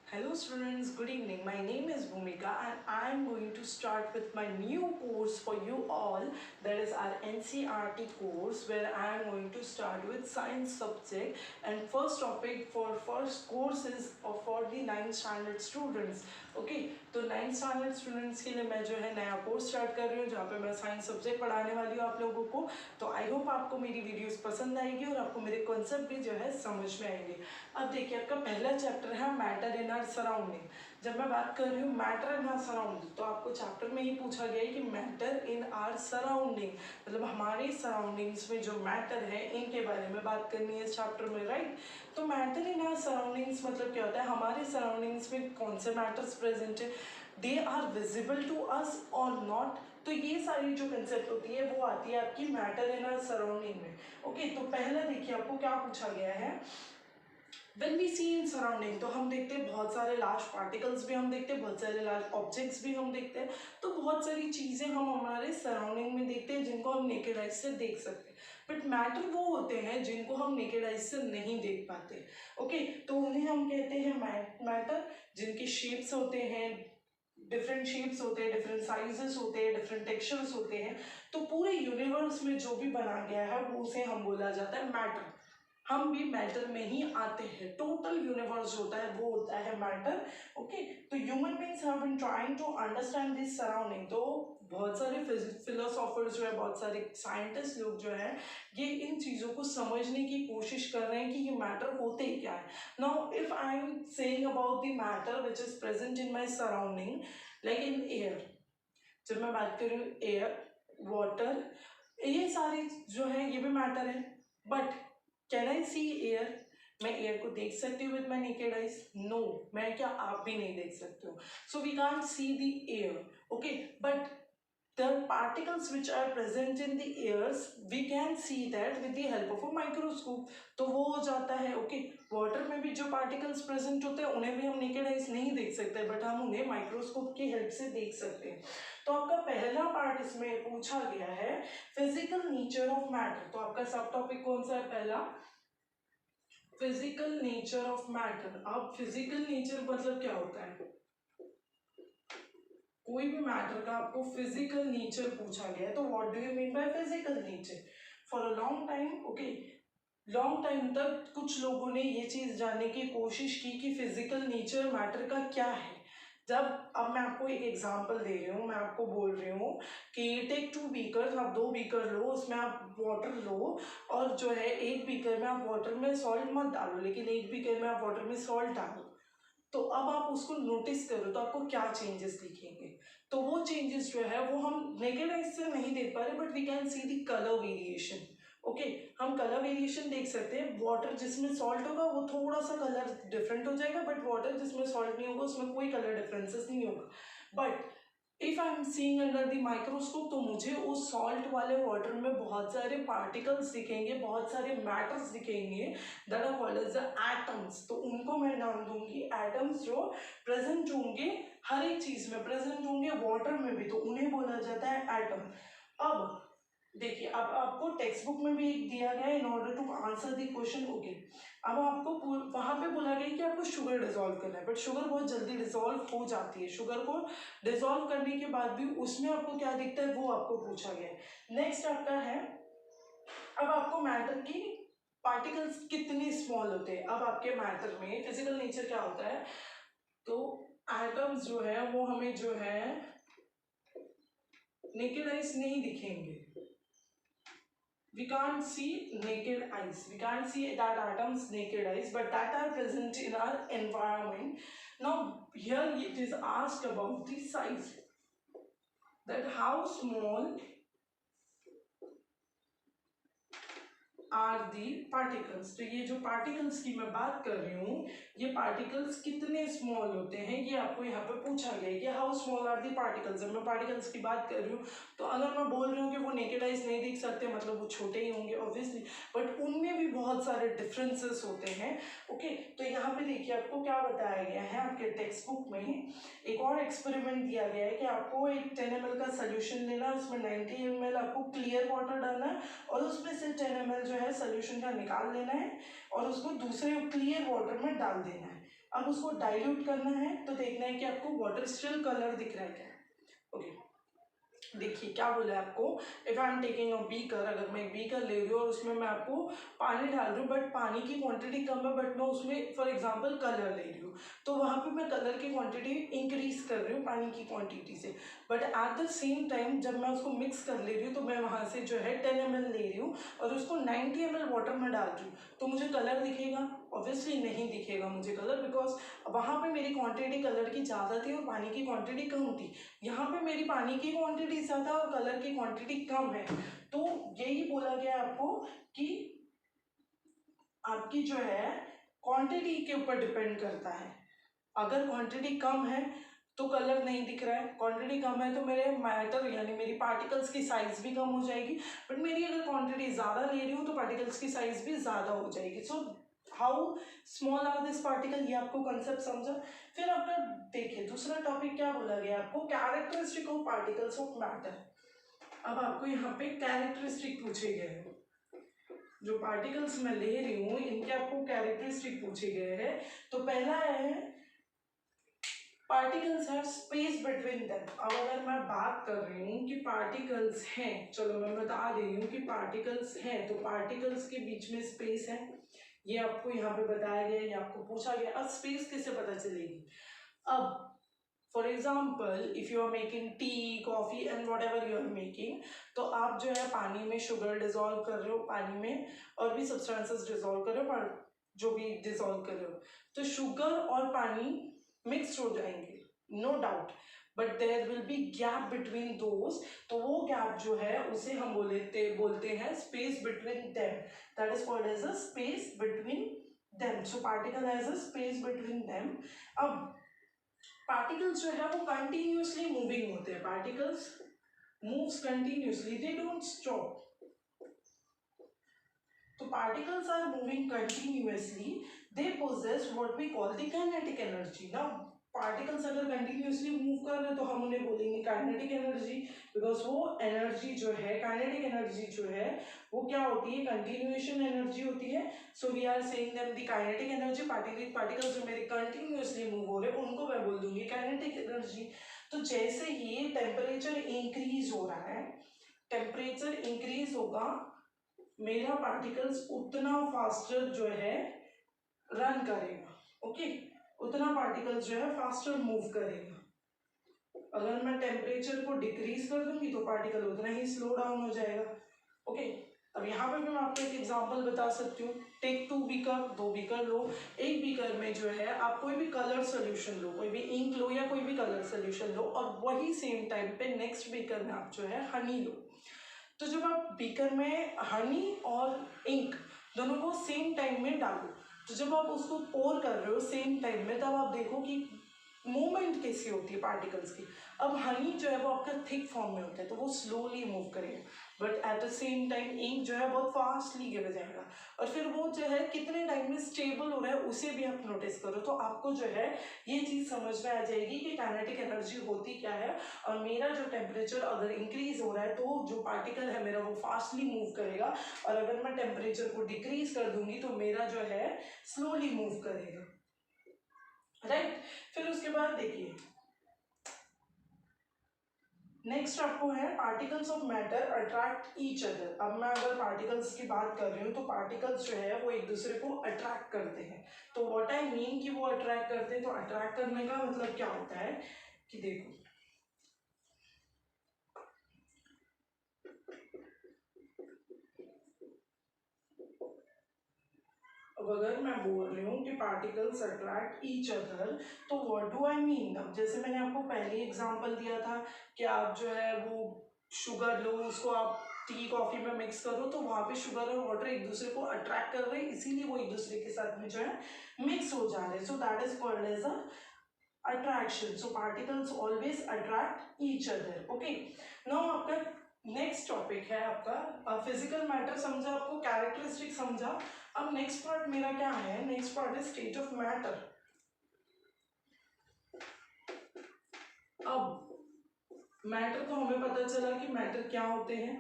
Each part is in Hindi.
Hello students, good evening. My name is Bhumika and I am going to start with my new course for you all. That is our NCERT course where I am going to start with science subject, and first topic for first course is for the 9th standard students. Okay तो 9th स्टैंडर्ड स्टूडेंट्स के लिए मैं जो है नया कोर्स स्टार्ट कर रही हूँ जहाँ पे मैं साइंस सब्जेक्ट पढ़ाने वाली हूँ आप लोगों को। तो आई होप आपको मेरी वीडियोस पसंद आएगी और आपको मेरे कॉन्सेप्ट भी जो है समझ में आएंगे। अब देखिए आपका पहला चैप्टर है मैटर इन आर सराउंडिंग। जब मैं बात कर रही हूँ मैटर इन आर सराउंडिंग तो आपको चैप्टर में ही पूछा गया है कि मैटर इन आर सराउंडिंग मतलब हमारे सराउंडिंग्स में जो मैटर है इनके बारे में बात करनी है इस चैप्टर में, राइट। तो मैटर इन आर सराउंडिंग्स मतलब क्या होता है, हमारे सराउंडिंग्स में कौन से मैटर्स प्रेजेंट है, they are visible to us और नॉट। तो ये सारी जो कंसेप्ट होती है वो आती है आपकी मैटर इन आर सराउंडिंग में। ओके तो पहला देखिए आपको क्या पूछा गया है, When we see in surrounding तो हम देखते हैं बहुत सारे लार्ज पार्टिकल्स भी हम देखते हैं, बहुत सारे लार्ज ऑब्जेक्ट्स भी हम देखते हैं। तो बहुत सारी चीज़ें हम हमारे सराउंडिंग में देखते हैं जिनको हम नेकेड आइज से देख सकते हैं, बट मैटर वो होते हैं जिनको हम नेकेड आइज से नहीं देख पाते। ओके तो उन्हें हम कहते हैं मैटर, जिनके शेप्स होते हैं, डिफरेंट शेप्स होते हैं, डिफरेंट साइजेस होते हैं, डिफरेंट टेक्सचर्स होते हैं। तो पूरे यूनिवर्स में जो भी बना गया है वो उसे हम बोला जाता है मैटर। हम भी मैटर में ही आते हैं, टोटल यूनिवर्स होता है वो होता है मैटर। ओके तो human beings have been trying to understand this surrounding. तो बहुत सारे फिलोसोफर्स जो है, बहुत सारे साइंटिस्ट लोग जो है, ये इन चीज़ों को समझने की कोशिश कर रहे हैं कि ये मैटर होते क्या है। Now if I am saying about the matter which is present in my surrounding like in air, जब मैं बात कर रही हूँ एयर, वाटर, ये सारी जो है ये भी मैटर है। But can I see air, मैं एयर को देख सकती हूँ with my naked eyes? No, मैं क्या आप भी नहीं देख सकते हो। So we can't see the air, okay, but the particles which are present in the airs we can see that with the help of a microscope। तो वो हो जाता है ओके। वाटर में भी जो पार्टिकल्स प्रेजेंट होते हैं उन्हें भी हम नेकेड आइज नहीं देख सकते, बट हम उन्हें माइक्रोस्कोप की हेल्प से देख सकते हैं। तो आपका पहला पार्ट इसमें पूछा गया है फिजिकल नेचर ऑफ मैटर। तो आपका सब टॉपिक कौन सा है? पहला फिजिकल नेचर ऑफ मैटर। अब फिजिकल नेचर मतलब क्या होता है, कोई भी मैटर का आपको फिजिकल नेचर पूछा गया है तो what do you mean by physical nature. For a long time, okay, long time तक कुछ लोगों ने ये चीज़ जानने की कोशिश की कि फिजिकल नेचर मैटर का क्या है। जब अब मैं आपको एक एग्जांपल दे रही हूँ, मैं आपको बोल रही हूँ कि टेक 2 बीकर्स, आप 2 बीकर लो, उसमें आप वाटर लो, और जो है एक बीकर में आप वाटर में सॉल्ट मत डालो, लेकिन एक बीकर में आप वाटर में सॉल्ट डालो। तो अब आप उसको नोटिस करो तो आपको क्या चेंजेस दिखेंगे। तो वो चेंजेस जो है वो हम नेकेड आइज से नहीं देख पा रहे, but we can see the colour variation. Okay हम कलर वेरिएशन देख सकते हैं। वाटर जिसमें सॉल्ट होगा वो थोड़ा सा कलर डिफरेंट हो जाएगा, बट वाटर जिसमें सॉल्ट नहीं होगा उसमें कोई कलर डिफरेंसेस नहीं होगा। But if I am seeing under the microscope तो मुझे उस सॉल्ट वाले वाटर में बहुत सारे पार्टिकल्स दिखेंगे, बहुत सारे मैटर्स दिखेंगे that are called as the atoms. तो उनको मैं नाम दूंगी एटम्स, जो प्रेजेंट होंगे हर एक चीज में, प्रेजेंट होंगे वाटर में भी, तो उन्हें बोला जाता है एटम। अब देखिए अब आपको टेक्स्ट बुक में भी एक दिया गया है in order to answer the question. Okay अब आपको वहां पे बोला गया कि आपको शुगर डिसॉल्व करना है, बट शुगर बहुत जल्दी डिसॉल्व हो जाती है। शुगर को डिसॉल्व करने के बाद भी उसमें आपको क्या दिखता है वो आपको पूछा गया है। नेक्स्ट आपका है, अब आपको मैटर की पार्टिकल्स कितने स्मॉल होते हैं। अब आपके मैटर में फिजिकल नेचर क्या होता है, तो एटम्स जो है वो हमें जो है नेकेड आइज नहीं दिखेंगे। We can't see naked eyes, we can't see that atoms naked eyes, but that are present in our environment. Now here it is asked about the size, that how small are the particles. तो ये जो पार्टिकल्स की मैं बात कर रही हूँ, ये पार्टिकल्स कितने स्मॉल होते हैं ये आपको यहाँ पे पूछा गया है कि how small are the particles. जब मैं पार्टिकल्स की बात कर रही हूँ तो अगर मैं बोल रही हूँ कि वो नेकेड आइज नहीं देख सकते मतलब वो छोटे ही होंगे ऑब्वियसली, बट उनमें भी बहुत सारे डिफरेंसेस होते हैं। ओके तो यहाँ पे देखिए आपको क्या बताया गया है, आपके टेक्स्ट बुक में एक और एक्सपेरिमेंट दिया गया है कि आपको एक 10 ml का सोल्यूशन लेना है, उसमें 90 ml आपको क्लियर वाटर डालना है, और उसमें से 10 ml जो है सोल्यूशन का निकाल लेना है और उसको दूसरे क्लियर वाटर में डाल देना है। अब उसको डाइल्यूट करना है तो देखना है कि आपको वाटर स्टिल कलर दिख रहा है क्या। ओके, देखिए क्या बोला है आपको, if I am taking a beaker, अगर मैं एक बीकर ले रही हूँ और उसमें मैं आपको पानी डाल रही हूँ बट पानी की क्वांटिटी कम है, बट मैं उसमें फॉर एग्जांपल कलर ले रही हूँ, तो वहाँ पे मैं कलर की क्वांटिटी इंक्रीज कर रही हूँ पानी की क्वांटिटी से, but at the same time जब मैं उसको मिक्स कर ले रही हूँ तो मैं वहाँ से जो है 10 ml ले रही हूँ और उसको 90 ml वाटर में डाल रही हूँ, तो मुझे कलर दिखेगा? ऑब्वियसली नहीं दिखेगा मुझे कलर, बिकॉज वहाँ पे मेरी क्वांटिटी कलर की ज़्यादा थी और पानी की क्वांटिटी कम थी। यहाँ पे मेरी पानी की क्वांटिटी ज़्यादा और कलर की क्वांटिटी कम है, तो यही बोला गया आपको कि आपकी जो है क्वांटिटी के ऊपर डिपेंड करता है। अगर क्वांटिटी कम है तो कलर नहीं दिख रहा है, क्वांटिटी कम है तो मेरे मैटर यानी मेरी पार्टिकल्स की साइज भी कम हो जाएगी, बट मेरी अगर क्वांटिटी ज़्यादा ले रही हूँ तो पार्टिकल्स की साइज भी ज़्यादा हो जाएगी। So how small are this particle, ये आपको कंसेप्ट समझा। फिर आपका देखिए दूसरा टॉपिक क्या बोला गया आपको, characteristic of particles of matter. अब आपको यहाँ पे कैरेक्टरिस्टिक पूछे गए हैं, जो पार्टिकल्स मैं ले रही हूँ इनके आपको कैरेक्टरिस्टिक पूछे गए हैं। तो पहला है particles have space between them. अब अगर मैं बात कर रही हूँ कि पार्टिकल्स हैं, चलो मैं बता रही हूँ कि पार्टिकल्स हैं, तो पार्टिकल्स के बीच में स्पेस है, ये आपको यहाँ पे बताया गया, ये आपको पूछा गया। अब स्पेस कैसे पता चलेगी? अब for example if you are making tea, coffee and whatever you are making, तो आप जो है पानी में शुगर डिजोल्व कर रहे हो, पानी में और भी सब्सटेंसेस डिजोल्व कर रहे हो, पर जो भी डिजोल्व कर रहे हो, तो शुगर और पानी मिक्स हो जाएंगे, no doubt, but there will be gap between those, तो वो गैप जो है उसे हम बोलते हैं space between them, that is called as a space between them. So particle has a space between them. अब पार्टिकल्स जो है वो कंटिन्यूसली मूविंग होते हैं, particles moves continuously, they don't stop, तो particles are moving continuously, they possess what we call the kinetic energy. Now particles अगर कंटिन्यूसली मूव कर रहे हैं तो हम उन्हें बोलेंगे काइनेटिक एनर्जी, बिकॉज वो एनर्जी जो है काइनेटिक एनर्जी जो है वो क्या होती है, कंटिन्यूएशन एनर्जी होती है। So we are saying them the kinetic energy. Particles जो मेरे कंटिन्यूसली मूव हो रहे हैं उनको मैं बोल दूंगी काइनेटिक एनर्जी। तो जैसे ही टेम्परेचर इंक्रीज हो रहा है, टेम्परेचर इंक्रीज होगा, मेरा पार्टिकल्स उतना फास्टर जो है रन करेगा, ओके, उतना पार्टिकल्स जो है फास्टर मूव करेगा। अगर मैं टेम्परेचर को डिक्रीज कर दूंगी तो पार्टिकल उतना ही स्लो डाउन हो जाएगा, ओके। अब यहाँ पे मैं आपको एक एग्जांपल बता सकती हूँ, टेक 2 बीकर, 2 बीकर लो, एक बीकर में जो है आप कोई भी कलर सोल्यूशन लो, कोई भी इंक लो या कोई भी कलर सोल्यूशन लो, और वही सेम टाइम पे नेक्स्ट बीकर में आप जो है हनी लो। तो जब आप बीकर में हनी और इंक दोनों को सेम टाइम में डालो, तो जब आप उसको पोर कर रहे हो सेम टाइम में, तब आप देखो कि मूवमेंट कैसी होती है पार्टिकल्स की। अब हनी जो है वो आपका थिक फॉर्म में होता है तो वो स्लोली मूव करेगा, but at the same time ink जो है बहुत फास्टली गिर जाएगा, और फिर वो जो है कितने टाइम में स्टेबल हो रहा है उसे भी आप नोटिस करो, तो आपको जो है ये चीज़ समझ में आ जाएगी कि काइनेटिक एनर्जी होती क्या है। और मेरा जो टेम्परेचर अगर इंक्रीज हो रहा है तो जो पार्टिकल है मेरा वो फास्टली मूव करेगा, और अगर मैं टेम्परेचर को डिक्रीज कर दूंगी तो मेरा जो है स्लोली मूव करेगा, राइट। फिर उसके बाद देखिए नेक्स्ट आपको है particles of matter attract each other. अब मैं अगर पार्टिकल्स की बात कर रही हूँ तो पार्टिकल्स जो है वो एक दूसरे को अट्रैक्ट करते हैं। तो व्हाट आई मीन कि वो अट्रैक्ट करते हैं, तो अट्रैक्ट करने का मतलब क्या होता है कि देखो अब अगर मैं बोल रही हूँ कि पार्टिकल्स अट्रैक्ट ईच अदर, तो व्हाट डू आई मीन। अब जैसे मैंने आपको पहले एग्जांपल दिया था कि आप जो है वो शुगर लो, उसको आप टी कॉफी में मिक्स करो, तो वहाँ पे शुगर और वाटर एक दूसरे को अट्रैक्ट कर रहे हैं, इसीलिए वो एक दूसरे के साथ में जो है मिक्स हो जा रहे हैं। So that is called as a attraction. So particles always attract each other, okay. Now आपका नेक्स्ट टॉपिक है आपका फिजिकल मैटर समझा, आपको कैरेक्टरिस्टिक समझा। अब नेक्स्ट पार्ट मेरा क्या है, नेक्स्ट पार्ट है स्टेट ऑफ मैटर। अब मैटर तो हमें पता चला कि मैटर क्या होते हैं,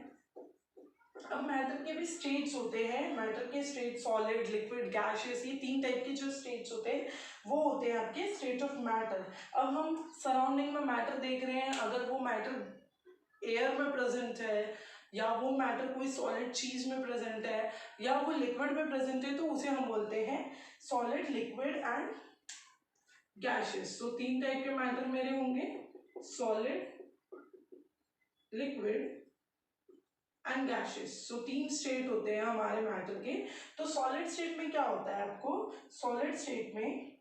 अब मैटर के भी स्टेट्स होते हैं, मैटर के स्टेट सॉलिड, लिक्विड, गैसियस, ये 3 टाइप के जो स्टेट्स होते हैं वो होते हैं आपके स्टेट ऑफ मैटर। अब हम सराउंडिंग में मैटर देख रहे हैं, अगर वो मैटर एयर में प्रेजेंट है या वो मैटर कोई सॉलिड चीज में प्रेजेंट है या वो लिक्विड में प्रेजेंट है, तो उसे हम बोलते हैं सॉलिड, लिक्विड एंड गैसियस। तो 3 टाइप के मैटर मेरे होंगे, solid, liquid and gaseous. So 3 state होते हैं हमारे मैटर के। तो सॉलिड स्टेट में क्या होता है, आपको सॉलिड स्टेट में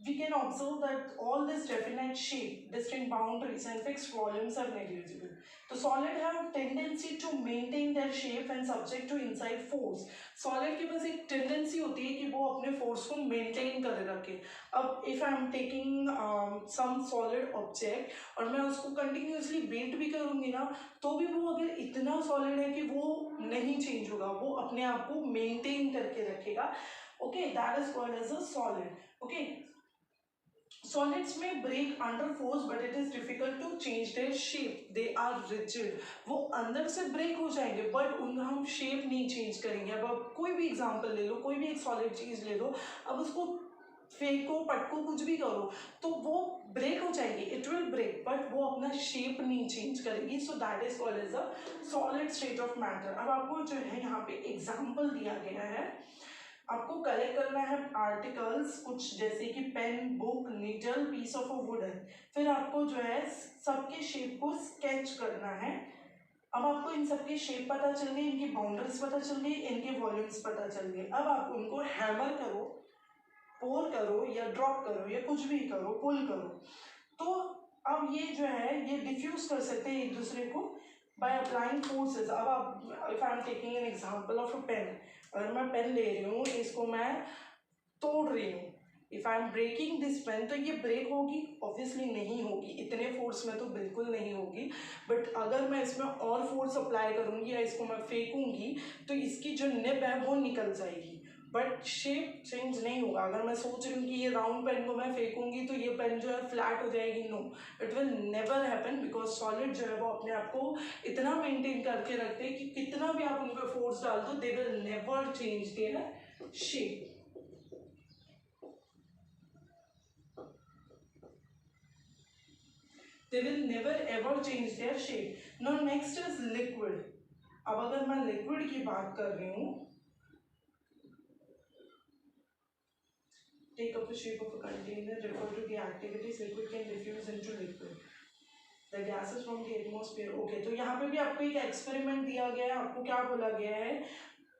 we can observe that all this definite shape, distinct boundaries and fixed volumes are negligible. So solid have tendency to maintain their shape and subject to inside force. Solid के पास एक tendency होती है कि वो अपने force को maintain करे रखे। अब if I am taking some solid object और मैं उसको continuously weight भी करूँगी ना, तो भी वो अगर इतना solid है कि वो नहीं change होगा, वो अपने आप को maintain करके रखेगा। Okay, that is called as a solid. Okay. Solids may break under force but it is difficult to change their shape. They are rigid. वो अंदर से ब्रेक हो जाएंगे बट उनका हम शेप नहीं चेंज करेंगे। अब आप कोई भी एग्जांपल ले लो, कोई भी एक सॉलिड चीज ले लो, अब उसको फेंको, पटको, कुछ भी करो तो वो ब्रेक हो जाएगी, इट विल ब्रेक, बट वो अपना शेप नहीं चेंज करेगी। So that is called as a solid state of matter. अब आपको जो है यहाँ पे एग्जाम्पल दिया गया है, आपको कलेक्ट करना है आर्टिकल्स कुछ जैसे कि pen, book, needle, piece of a wood है, फिर आपको जो है सबके शेप को स्केच करना है। अब आपको इन सबके शेप पता चल गई, इनकी बाउंड्रीज पता चल गई, इनके वॉल्यूम्स पता चल गए। अब आप उनको हैमर करो, पोर करो या ड्रॉप करो या कुछ भी करो, पुल करो, तो अब ये जो है ये डिफ्यूज कर सकते हैं एक दूसरे को बाय अप्लाइंग फोर्सेस। अब आप if I am taking an example of a pen, अगर मैं पेन ले रही हूँ, इसको मैं तोड़ रही हूँ, if I am breaking this pen, तो ये ब्रेक होगी? ऑब्वियसली नहीं होगी, इतने फोर्स में तो बिल्कुल नहीं होगी। बट अगर मैं इसमें और फोर्स अप्लाई करूँगी या इसको मैं फेंकूंगी तो इसकी जो निब है वो निकल जाएगी, बट शेप चेंज नहीं होगा। अगर मैं सोच रही हूँ कि ये राउंड पेन को मैं फेंकूंगी तो ये पेन जो है फ्लैट हो जाएगी, no, it will never happen, because solid जो है वो अपने आप को इतना मेंटेन करके रखते हैं कि कितना भी आप उन पर फोर्स डाल दो, they will never change their shape. They will never ever change their shape. Now next is liquid. अब अगर मैं लिक्विड की बात कर रही हूँ, take up the shape of a container, refer to the activities liquid can diffuse into liquid. The gases from the atmosphere. Okay, तो यहाँ पे भी आपको एक एक्सपेरिमेंट दिया गया है, आपको क्या बोला गया है,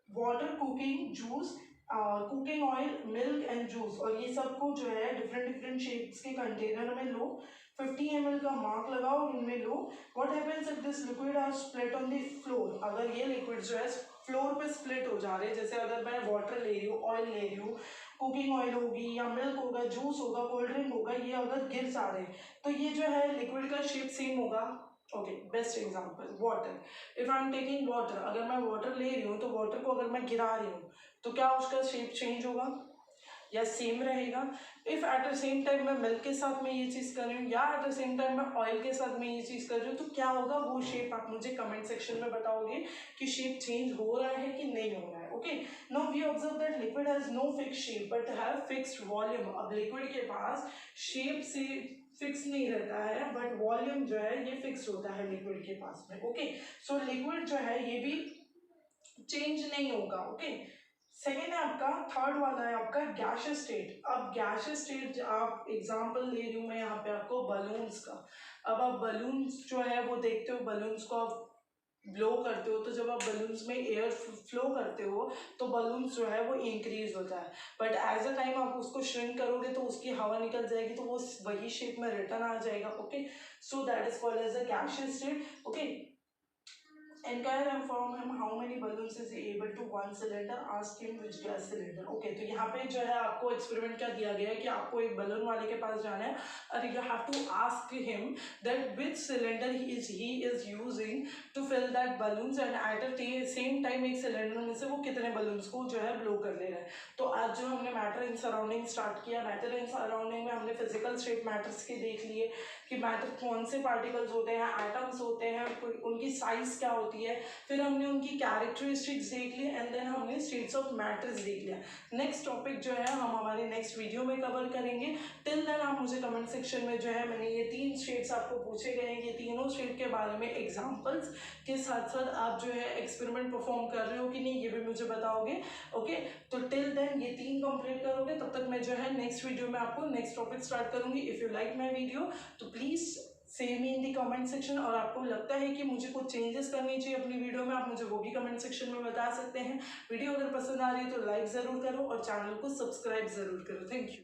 water, cooking, juice, cooking oil, milk and juice, और ये सबको जो है डिफरेंट डिफरेंट शेप्स के कंटेनर में लो, 50 ml का मार्क लगाओ और इनमें लो। What happens if this liquid are split on the floor? अगर ये लिक्विड जो है फ्लोर पे स्प्लिट हो जा रहे हैं, जैसे अगर मैं वाटर ले रही हूँ, ऑयल ले रही हूँ, कुकिंग ऑयल होगी या मिल्क होगा, जूस होगा, कोल्ड ड्रिंक होगा, ये अगर गिर जा रहे हैं तो ये जो है लिक्विड का शेप सेम होगा। Okay, best example water. If I am taking water, अगर मैं वाटर ले रही हूँ तो वाटर को अगर मैं गिरा रही हूँ तो क्या उसका शेप चेंज होगा या सेम रहेगा? If at the same time मैं मिल्क के साथ में ये चीज़ कर रही हूँ या एट द सेम टाइम मैं ऑयल के साथ में ये चीज़ कर रही हूँ, तो क्या होगा वो शेप? आप मुझे कमेंट सेक्शन में बताओगे कि शेप चेंज हो रहा है कि नहीं हो रहा है। Okay, now we observe that liquid has no fix shape but have fixed volume. अब लिक्विड के पास शेप से फिक्स नहीं रहता है बट वॉल्यूम जो है ये फिक्स होता है लिक्विड के पास में। ओके, सो लिक्विड जो है ये भी चेंज नहीं होगा। ओके, सेकेंड है आपका, थर्ड वाला है आपका गैसियस स्टेट। अब गैसियस स्टेट आप एग्जांपल ले रही हूँ मैं यहाँ पे आपको बलून्स का। अब आप बलून्स जो है वो देखते हो, बलून्स को आप ब्लो करते हो, तो जब आप बलून्स में एयर फ्लो करते हो तो बलून्स जो है वो इंक्रीज होता है, बट एज अ टाइम आप उसको श्रिंक करोगे तो उसकी हवा निकल जाएगी तो वो वही शेप में रिटर्न आ जाएगा। Okay, so that is called as a gaseous state. Okay, Inquire from him how many balloons is he able to one cylinder, ask him which gas cylinder. Okay, तो यहाँ पे जो है आपको एक्सपेरिमेंट क्या दिया गया है कि आपको एक बलून वाले के पास जाना है और you have to ask him that which cylinder he is using to fill that balloons and at the same time एक सिलेंडर में से वो कितने बलून्स को जो है ब्लो कर ले रहा है। तो आज जो हमने मैटर इन सराउंडिंग स्टार्ट किया, मैटर इन सराउंडिंग में हमने फिजिकल स्टेट मैटर्स के देख लिए कि मैटर कौन से पार्टिकल्स होते हैं, एटम्स होते हैं, उनकी साइज क्या होती है, होती है, फिर हमने उनकी कैरेक्टरिस्टिक्स देख ली, एंड देन हमने स्टेट्स ऑफ मैटर्स देख लिया। नेक्स्ट टॉपिक जो है हम हमारे नेक्स्ट वीडियो में कवर करेंगे। टिल देन आप मुझे कमेंट सेक्शन में जो है, मैंने ये 3 स्टेट्स आपको पूछे गए हैं, ये तीनों स्टेट के बारे में एग्जाम्पल्स के साथ साथ आप जो है एक्सपेरिमेंट परफॉर्म कर रहे हो कि नहीं ये भी मुझे बताओगे। ओके, तो टिल देन ये 3 कंप्लीट करोगे, तब तक मैं जो है नेक्स्ट वीडियो में आपको नेक्स्ट टॉपिक स्टार्ट करूंगी। If you like my video तो प्लीज़ से मी इन दी कमेंट सेक्शन, और आपको लगता है कि मुझे कुछ चेंजेस करनी चाहिए अपनी वीडियो में, आप मुझे वो भी कमेंट सेक्शन में बता सकते हैं। वीडियो अगर पसंद आ रही है तो लाइक ज़रूर करो और चैनल को सब्सक्राइब ज़रूर करो। Thank you.